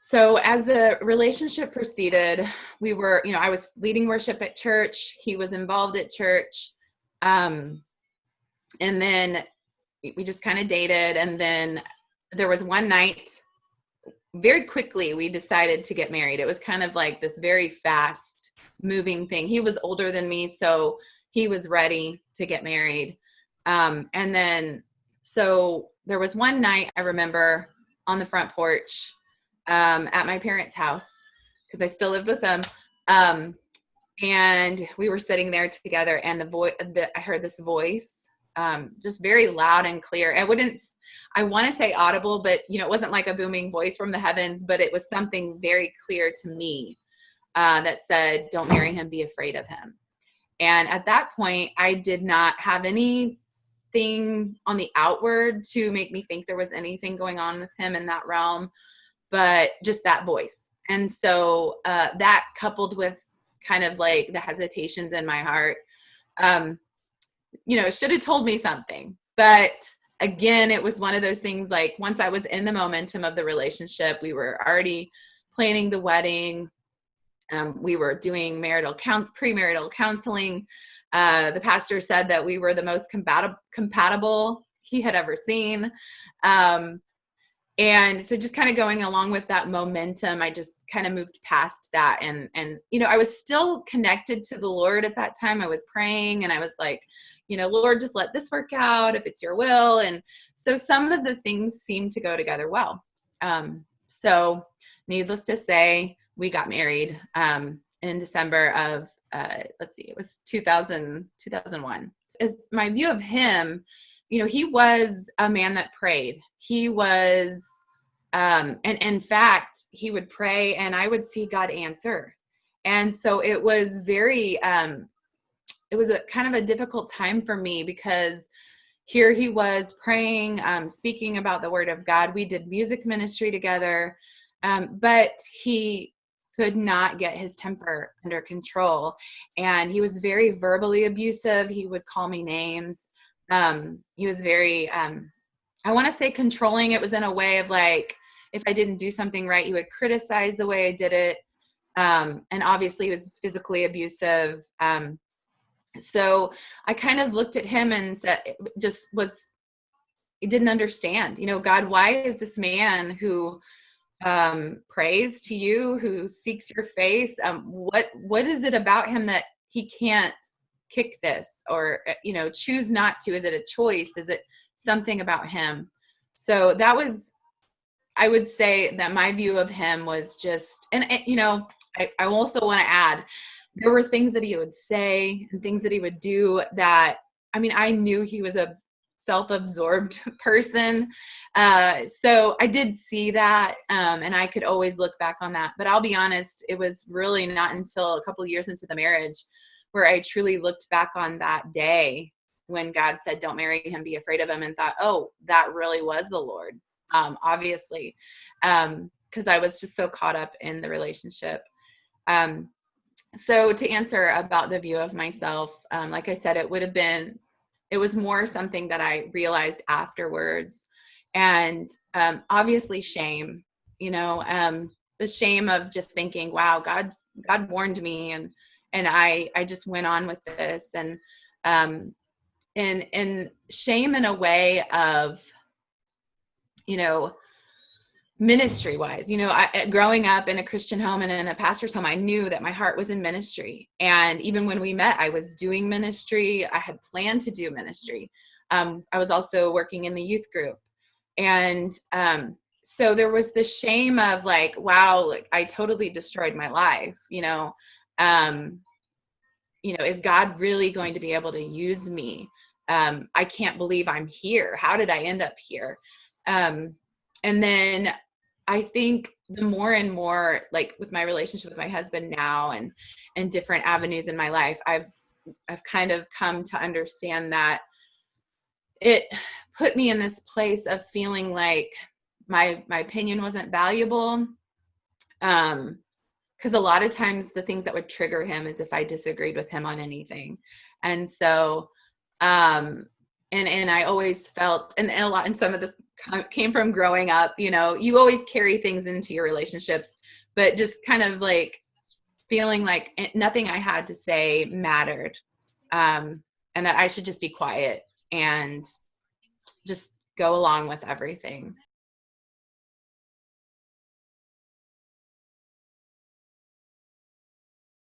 So as the relationship proceeded, we were, I was leading worship at church. He was involved at church. Um, and then we just kind of dated. And then there was one night, very quickly, we decided to get married. It was kind of like this very fast moving thing. He was older than me, so he was ready to get married. And then, so there was one night I remember on the front porch at my parents' house, because I still lived with them. And we were sitting there together, and I heard this voice, just very loud and clear. I want to say audible, but it wasn't like a booming voice from the heavens, but it was something very clear to me that said, "Don't marry him, be afraid of him." And at that point, I did not have anything on the outward to make me think there was anything going on with him in that realm, but just that voice. And so that, coupled with kind of like the hesitations in my heart, should have told me something. But again, it was one of those things, like, once I was in the momentum of the relationship, we were already planning the wedding. We were doing premarital counseling. The pastor said that we were the most compatible he had ever seen. And so just kind of going along with that momentum, I just kind of moved past that. And I was still connected to the Lord at that time. I was praying, and I was like, Lord, just let this work out if it's your will. And so some of the things seemed to go together well. So needless to say, we got married in December of, it was 2001. As my view of him, he was a man that prayed. He was, and in fact, he would pray and I would see God answer. And so it was it was a kind of a difficult time for me, because here he was praying, speaking about the word of God. We did music ministry together, but he could not get his temper under control. And he was very verbally abusive. He would call me names. He was very, I want to say controlling. It was in a way of like, if I didn't do something right, he would criticize the way I did it. And obviously he was physically abusive. So I kind of looked at him and said, he didn't understand, God, why is this man who prays to you, who seeks your face? What is it about him that he can't kick this, or, choose not to? Is it a choice? Is it something about him? So that was, I would say that my view of him was just, and I also want to add, there were things that he would say and things that he would do that, I knew he was a self-absorbed person. So I did see that, and I could always look back on that. But I'll be honest, it was really not until a couple of years into the marriage where I truly looked back on that day when God said, "Don't marry him, be afraid of him," and thought, oh, that really was the Lord, obviously, because I was just so caught up in the relationship. So to answer about the view of myself, like I said, it was more something that I realized afterwards. And obviously shame, the shame of just thinking, wow, God warned me, and I just went on with this. And shame in a way of, ministry wise, growing up in a Christian home and in a pastor's home, I knew that my heart was in ministry. And even when we met, I was doing ministry. I had planned to do ministry. I was also working in the youth group. And so there was the shame of like, wow, like I totally destroyed my life. Is God really going to be able to use me? I can't believe I'm here. How did I end up here? And then I think the more and more, like with my relationship with my husband now and different avenues in my life, I've kind of come to understand that it put me in this place of feeling like my opinion wasn't valuable. Because a lot of times the things that would trigger him is if I disagreed with him on anything. And so, and I always felt, and some of this came from growing up. You know, you always carry things into your relationships, but just kind of like feeling like nothing I had to say mattered, and that I should just be quiet and just go along with everything.